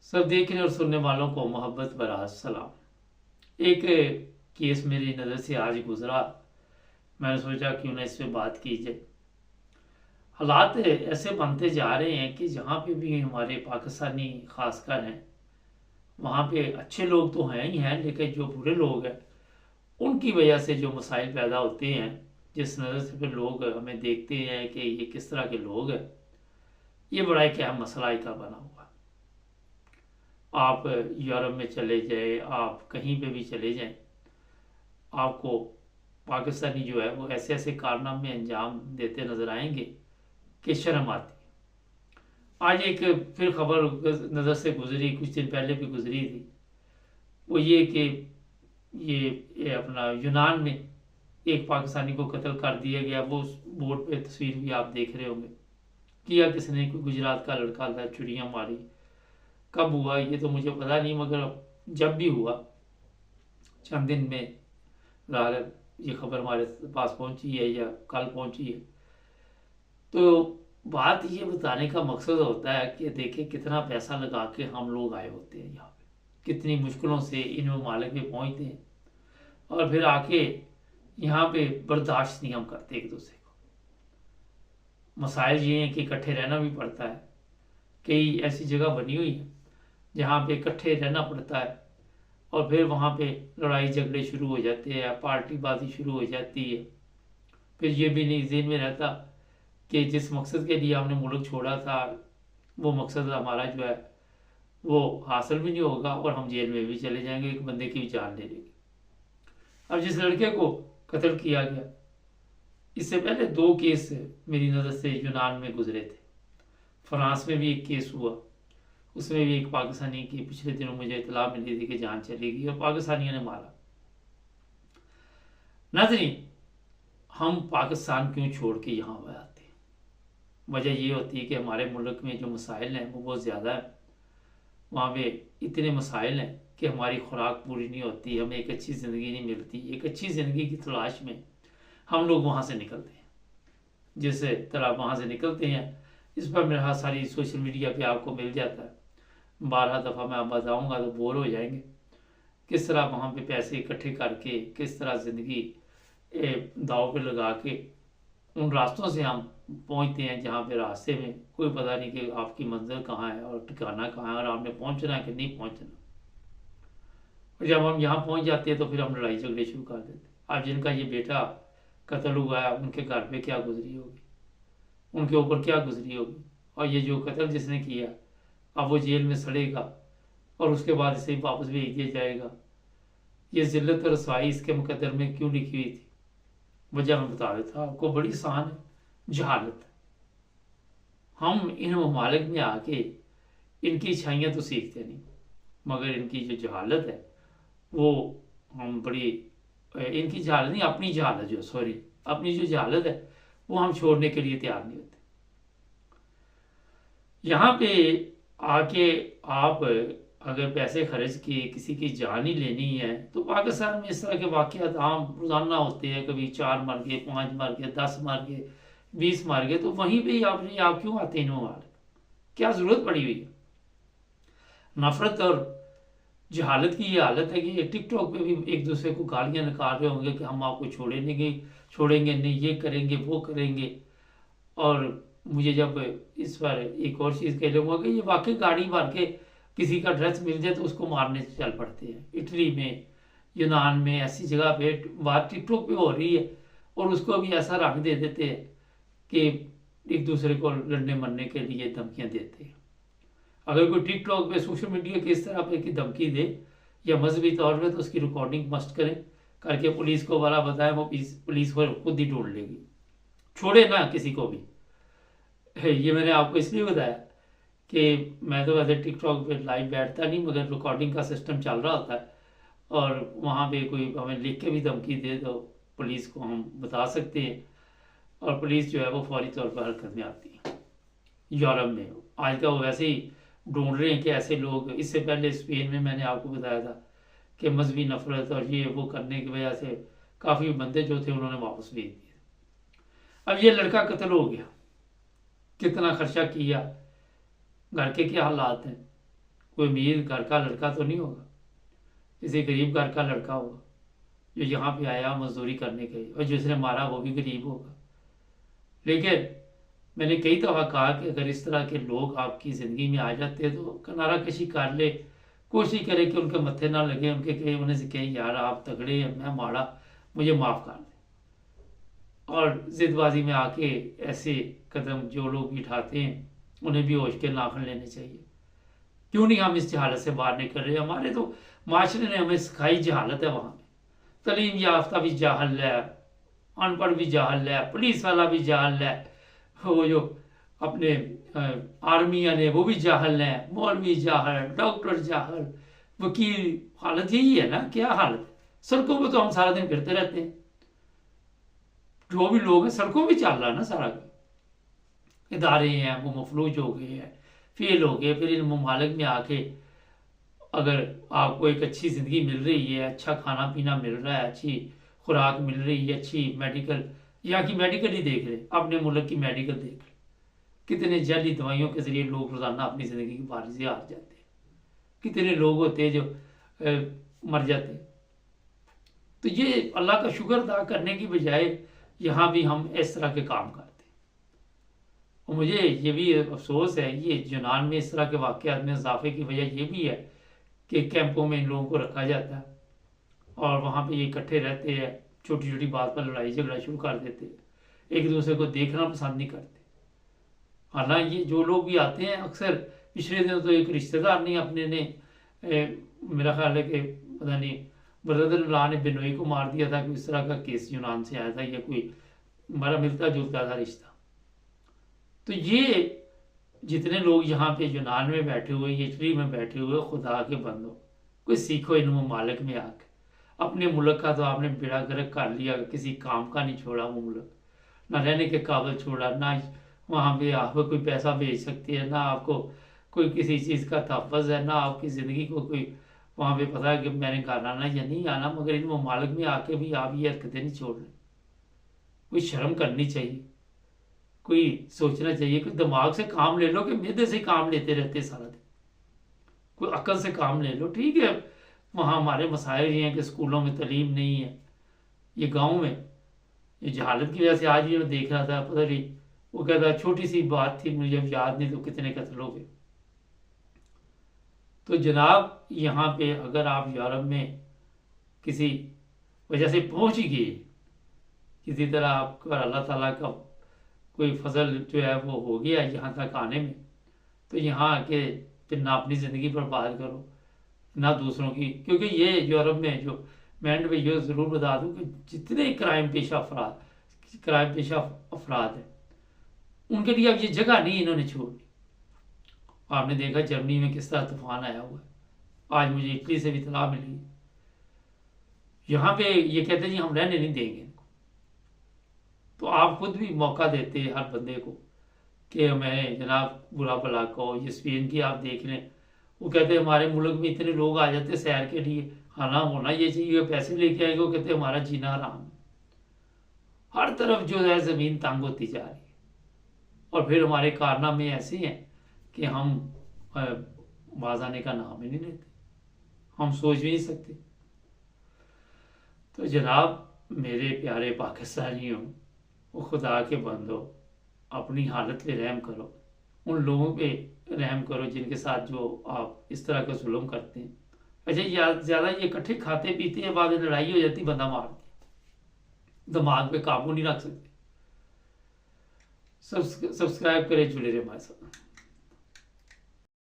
सब देखने और सुनने वालों को मोहब्बत भरा सलाम। एक केस मेरी नज़र से आज गुजरा, मैंने सोचा क्यों ना इस पे बात की जाए। हालात ऐसे बनते जा रहे हैं कि जहाँ पे भी हमारे पाकिस्तानी खासकर हैं, वहाँ पे अच्छे लोग तो हैं ही हैं, लेकिन जो बुरे लोग हैं उनकी वजह से जो मसाइल पैदा होते हैं, जिस नज़र से फिर लोग हमें देखते हैं कि ये किस तरह के लोग हैं, ये बड़ा एक अहम मसला का बना हुआ। आप यूरोप में चले जाए, आप कहीं पे भी चले जाएं, आपको पाकिस्तानी जो है वो ऐसे ऐसे कारनामे अंजाम देते नजर आएंगे कि शर्म आती है। आज एक फिर खबर नज़र से गुजरी, कुछ दिन पहले भी गुजरी थी, वो ये कि ये अपना यूनान में एक पाकिस्तानी को कत्ल कर दिया गया। वो बोर्ड पे तस्वीर भी आप देख रहे होंगे। किया किसने? कोई गुजरात का लड़का था, चुड़ियाँ मारी। कब हुआ ये तो मुझे पता नहीं, मगर जब भी हुआ चंद दिन में ज़ाहिर ये खबर हमारे पास पहुंची है या कल पहुंची है। तो बात ये बताने का मकसद होता है कि देखिए कितना पैसा लगा के हम लोग आए होते हैं यहाँ पे, कितनी मुश्किलों से इन ममालिक में पहुंचते हैं और फिर आके यहाँ पे बर्दाश्त नहीं हम करते एक दूसरे को। मसाइल ये हैं कि इकट्ठे रहना भी पड़ता है। कई ऐसी जगह बनी हुई है जहाँ पे इकट्ठे रहना पड़ता है और फिर वहाँ पे लड़ाई झगड़े शुरू हो जाते हैं, पार्टीबाजी शुरू हो जाती है। फिर ये भी नहीं ज़हन में रहता कि जिस मकसद के लिए हमने मुल्क छोड़ा था वो मकसद हमारा जो है वो हासिल भी नहीं होगा और हम जेल में भी चले जाएंगे, एक बंदे की भी जान ले लेंगे। अब जिस लड़के को कत्ल किया गया, इससे पहले 2 केस मेरी नज़र से यूनान में गुजरे थे। फ्रांस में भी एक केस हुआ, उसमें भी एक पाकिस्तानी की पिछले दिनों मुझे इतला मिली थी कि जान चली गई और पाकिस्तानियों ने मारा। नाज़रीन, हम पाकिस्तान क्यों छोड़ के यहाँ आते हैं? वजह ये होती है कि हमारे मुल्क में जो मसाइल हैं वो बहुत ज़्यादा है। वहाँ पे इतने मसाइल हैं कि हमारी खुराक पूरी नहीं होती, हमें एक अच्छी ज़िंदगी नहीं मिलती। एक अच्छी ज़िंदगी की तलाश में हम लोग वहाँ से निकलते हैं। जिस तरह वहाँ से निकलते हैं इस पर मेरा सारी सोशल मीडिया पे आपको मिल जाता है। 12 दफ़ा मैं आप बताऊँगा तो बोर हो जाएंगे। किस तरह वहाँ पे पैसे इकट्ठे करके, किस तरह ज़िंदगी दाव पे लगा के उन रास्तों से हम पहुँचते हैं जहाँ पे रास्ते में कोई पता नहीं कि आपकी मंजिल कहाँ है और ठिकाना कहाँ है और आपने पहुँचना है कि नहीं पहुँचना। और जब हम यहाँ पहुँच जाते हैं तो फिर हम लड़ाई झगड़े शुरू कर देते हैं। अब जिनका ये बेटा कत्ल हुआ है उनके घर पे क्या गुजरी होगी, उनके ऊपर क्या गुजरी होगी। और ये जो कत्ल जिसने किया अब वो जेल में सड़ेगा और उसके बाद इसे वापस भेज दिया जाएगा। ये जिल्लत और रसवाई इसके मुकद्दर में क्यों लिखी हुई थी? वजह मैं बता देता हूँ आपको, बड़ी आसान है, जहालत। हम इन ममालिक में आके इनकी अच्छाइयाँ तो सीखते नहीं, मगर इनकी जो जहालत है वो हम बड़ी इनकी जहालत नहीं, अपनी जहालत जो अपनी जो जहालत है वो हम छोड़ने के लिए तैयार नहीं होते। यहाँ पे आके आप अगर पैसे खर्च किए किसी की जान ही लेनी है तो पाकिस्तान में इस तरह के वाक़यात आम रोज़ाना होते हैं। कभी 4 मर गए, 5 मर गए, 10 मर गए, 20 मर गए। तो वहीं पे ही आप क्यों आते हैं? वाले क्या ज़रूरत पड़ी हुई है? नफरत और जहालत की ये हालत है कि टिकटॉक पे भी एक दूसरे को गालियाँ निकाल रहे होंगे कि हम आपको छोड़ेंगे नहीं, ये करेंगे वो करेंगे। और मुझे जब इस पर एक और चीज़ कह लूँगा कि ये वाकई गाड़ी भर के किसी का ड्रेस मिल जाए तो उसको मारने से चल पड़ते हैं। इटली में, यूनान में ऐसी जगह पे बात टिकटॉक पे हो रही है और उसको भी ऐसा रंग दे देते हैं कि एक दूसरे को लड़ने मरने के लिए धमकियाँ देते हैं। अगर कोई टिकटॉक पे, सोशल मीडिया के इस तरह पे की धमकी दे या मजहबी तौर पे, तो उसकी रिकॉर्डिंग मस्ट करें, करके पुलिस को वाला बताएं, वो पुलिस को खुद ही ढूंढ लेगी, छोड़े ना किसी को भी। ये मैंने आपको इसलिए बताया कि मैं तो वैसे टिकटॉक पे लाइव बैठता नहीं, मगर रिकॉर्डिंग का सिस्टम चल रहा होता है और वहाँ पे कोई हमें लिख के भी धमकी दे तो पुलिस को हम बता सकते हैं और पुलिस जो है वो फौरी तौर पर हरकत में आती है। यूरोप में आजकल वो वैसे ही ढूंढ रहे हैं कि ऐसे लोग, इससे पहले स्पेन में मैंने आपको बताया था कि मजहबी नफरत और ये वो करने की वजह से काफ़ी बंदे जो थे उन्होंने वापस भेज दिए। अब ये लड़का कत्ल हो गया, कितना खर्चा किया, घर के क्या हालात हैं, कोई अमीर घर का लड़का तो नहीं होगा, किसी गरीब घर का लड़का होगा जो यहाँ पे आया मजदूरी करने के लिए, और जिसने मारा वो भी गरीब होगा। लेकिन मैंने कई दफ़ा कहा कि अगर इस तरह के लोग आपकी ज़िंदगी में आ जाते हैं तो किनारा कशी कर ले, कोशिश करे कि उनके मत्थे ना लगे, उनके कहे उन्हें से कहे यार आप तगड़े हैं, मैं माड़ा, मुझे माफ़ कर दे। और ज़िदबाजी में आके ऐसे कदम जो लोग भी उठाते हैं उन्हें भी होश के नाखुन लेने चाहिए। क्यों नहीं हम इस जहालत से बाहर निकल रहे? हमारे तो माशरे ने हमें सिखाई जहालत है, वहाँ पे तलीम याफ्ता भी जाहल है, अनपढ़ भी जाहल है, पुलिस वाला भी जाहल है, वो जो अपने आर्मी वाले वो भी जाहल है, मौलवी जाहल, डॉक्टर जाहल, वकील। हालत यही है ना, क्या हालत है? सड़कों पे तो हम सारा दिन फिरते रहते हैं, जो भी लोग हैं सड़कों पे चल रहा है ना सारा। इदारे हैं वो मफलूज हो गए हैं, फेल हो गए। फिर इन ममालिक में आके अगर आपको एक अच्छी ज़िंदगी मिल रही है, अच्छा खाना पीना मिल रहा है, अच्छी खुराक मिल रही है, अच्छी मेडिकल, यहाँ की मेडिकल ही देख रहे, अपने मुल्क की मेडिकल देख रहे, कितने जहरी दवाइयों के ज़रिए लोग रोज़ाना अपनी ज़िंदगी की बारी से हार जाते हैं, कितने लोग होते हैं जो मर जाते हैं। तो ये अल्लाह का शुक्र अदा करने की बजाय यहाँ भी हम इस तरह के काम करते हैं। और मुझे ये भी अफसोस है, ये यूनान में इस तरह के वाक़यात में इजाफे की वजह ये भी है कि कैंपों में इन लोगों को रखा जाता है और वहाँ पे ये इकट्ठे रहते हैं, छोटी छोटी बात पर लड़ाई झगड़ा शुरू कर देते हैं, एक दूसरे को देखना पसंद नहीं करते। हालांकि ये जो लोग भी आते हैं अक्सर, पिछले दिनों तो एक रिश्तेदार ने अपने ने मेरा ख्याल है कि पता नहीं ब्रदर इन लॉ ने बिनोई को मार दिया था कि इस तरह का केस यूनान से आया था, या कोई हमारा मिलता जुलता था रिश्ता। तो ये जितने लोग यहाँ पे यूनान में बैठे हुए, इटली में बैठे हुए, खुदा के बंदो, कोई सीखो इन ममालिक में आके। अपने मुल्क का तो आपने बेड़ा गर्क कर लिया, किसी काम का नहीं छोड़ा वो मुल्क, ना रहने के काबिल छोड़ा, ना वहाँ पे आपको कोई पैसा भेज सकती है, ना आपको कोई किसी चीज़ का तहफ़्फ़ुज़ है, ना आपकी ज़िंदगी को कोई वहाँ पे पता है कि मैंने घर आना या नहीं आना। मगर इन ममालिक में आके भी आप ये हरकतें नहीं छोड़ रहे। कोई शर्म करनी चाहिए, कोई सोचना चाहिए, कोई दिमाग से काम ले लो कि मैदे से काम लेते रहते सारा दिन। कोई अक्ल से काम ले लो। ठीक है, वहाँ हमारे मसाइल ये हैं कि स्कूलों में तालीम नहीं है, ये गाँव में ये जहालत की वजह से। आज भी मैं देख रहा था, पता नहीं वो कहता छोटी सी बात थी, मुझे अब याद नहीं तो कितने कत्ल हो गए। तो जनाब यहाँ पे अगर आप यूरोप में किसी वजह से पहुँच ही गए, किसी तरह आपको अल्लाह ताला का कोई फजल जो है वो हो गया यहाँ तक आने में, तो यहाँ आके फिर ना अपनी ज़िंदगी बर्बाद करो ना दूसरों की। क्योंकि ये यूरोप में जो मैं एंड में ये ज़रूर बता दूँ कि जितने क्राइम पेशा अफराद हैं उनके लिए अब ये जगह नहीं इन्होंने छोड़ी। आपने देखा जर्मनी में किस तरह तूफान आया हुआ है, आज मुझे इटली से भी इतला मिली। यहाँ पे ये कहते हैं जी हम रहने नहीं देंगे इनको। तो आप खुद भी मौका देते हैं हर बंदे को कि मैं जनाब बुरा भला कहो। ये स्पेन की आप देख लें, वो कहते हैं हमारे मुल्क में इतने लोग आ जाते सैर के लिए, खाना होना ये चाहिए, पैसे लेके आएंगे, वो कहते हैं हमारा जीना हराम है। हर तरफ जो है ज़मीन तंग होती जा रही है और फिर हमारे कारनामे ऐसे हैं कि हम बाज आने का नाम ही नहीं लेते, हम सोच भी नहीं सकते। तो जनाब मेरे प्यारे पाकिस्तानियों, वो खुदा के बंदो, अपनी हालत पे रहम करो, उन लोगों पे रहम करो जिनके साथ जो आप इस तरह का जुल्म करते हैं। अच्छा ज़्यादा ये इकट्ठे खाते पीते हैं, बाद में लड़ाई हो जाती, बंदा मार दिया, दिमाग पे काबू नहीं रख सकते। सब्सक्राइब करें, जुड़े रहे हमारे साथ।